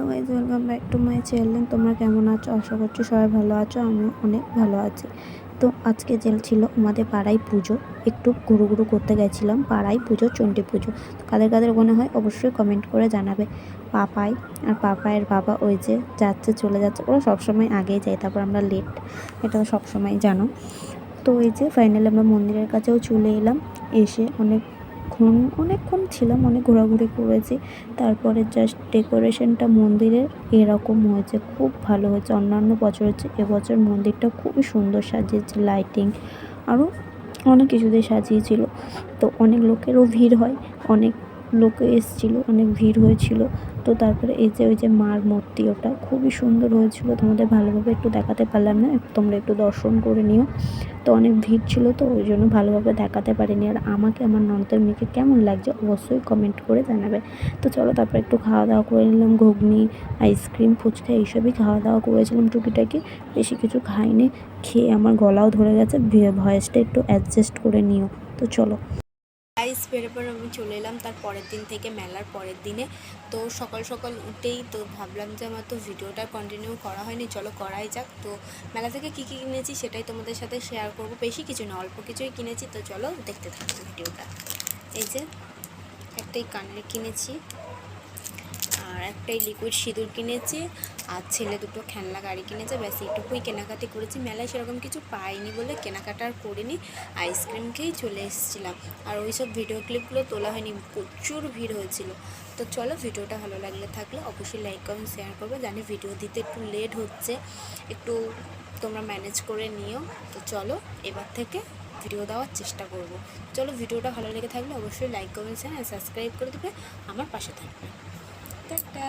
Hello guys, welcome back to my channel. তোমরা কেমন আছো? আশা করছি সবাই ভালো আছো। আমি অনেক ভালো আছি। তো আজকে ছিল আমাদের পাড়ায় পুজো। একটু ঘুরু করতে গেছিলাম। পাড়ায় পুজো, চণ্ডী পুজো। তো কাদের কাদের মনে হয় অবশ্যই কমেন্ট করে জানাবে। পাপাই আর পাপায়ের বাবা ওই যে যাচ্ছে, চলে যাচ্ছে। ওরা সবসময় আগেই যায়, তারপর আমরা লেট, এটা তো সবসময় জানো। তো এই যে ফাইনালি আমরা মন্দিরের কাছেও চলে এলাম। এসে অনেকক্ষণ ছিলাম, অনেক ঘোরাঘুরি করেছি। তারপরে জাস্ট ডেকোরেশনটা মন্দিরের এরকম হয়েছে, খুব ভালো হয়েছে। অন্যান্য বছর হচ্ছে, এবছর মন্দিরটা খুবই সুন্দর সাজিয়েছে, লাইটিং আরও অনেক কিছু দিয়ে সাজিয়েছিল। তো অনেক লোকেরও ভিড় হয়, অনেক লোকে এসেছিলো, অনেক ভিড় হয়েছিল। তো তারপরে এই যে ওই যে মার মূর্তি, ওটা খুবই সুন্দর হয়েছিল। তোমাদের ভালোভাবে একটু দেখাতে পারলাম না, তোমরা একটু দর্শন করে নিও। তো অনেক ভিড় ছিল, তো ওই জন্য ভালোভাবে দেখাতে পারিনি। আর আমাকে আমার ননদের মেয়েকে কেমন লাগছে অবশ্যই কমেন্ট করে জানাবে। তো চলো তারপর একটু খাওয়া দাওয়া করে নিলাম। ঘুগনি, আইসক্রিম, ফুচকা এইসবই খাওয়া দাওয়া করেছিলাম টুকিটাকি, বেশি কিছু খাইনি। খেয়ে আমার গলাও ধরে গেছে, ভয়েসটা একটু অ্যাডজাস্ট করে নিও। তো চলো গাইস, বেরোবার আমি চলে এলাম তার পরের দিন থেকে, মেলার পরের দিনে। তো সকাল সকাল উঠেই তো ভাবলাম যে আমার তো ভিডিওটা কন্টিনিউ করা হয়নি, চলো করাই যাক। তো মেলা থেকে কী কী কিনেছি সেটাই তোমাদের সাথে শেয়ার করবো। বেশি কিছু না, অল্প কিছুই কিনেছি। তো চলো দেখতে থাকবো ভিডিওটা। এই যে একটাই কানের কিনেছি, আর একটাই লিকুইড সিঁদুর কিনেছি, আর ছেলে দুটো খেলনা গাড়ি কিনেছে। ব্যাস এইটুকুই কেনাকাটি করেছি। মেলায় সেরকম কিছু পাইনি বলে কেনাকাটা আর করিনি, আইসক্রিম খেয়েই চলে এসেছিলাম। আর ওই সব ভিডিও ক্লিপগুলো তোলা হয়নি, প্রচুর ভিড় হয়েছিল। তো চলো, ভিডিওটা ভালো থাকলে অবশ্যই লাইক কমেন্ট শেয়ার করবে। জানি ভিডিও দিতে একটু লেট হচ্ছে, একটু তোমরা ম্যানেজ করে নিও। তো চলো এবার থেকে ভিডিও দেওয়ার চেষ্টা করব। চলো, ভিডিওটা ভালো লেগে থাকলে অবশ্যই লাইক কমেন্ট শেয়ার আর সাবস্ক্রাইব করে দেবে, আমার পাশে থাকবে। টাটা।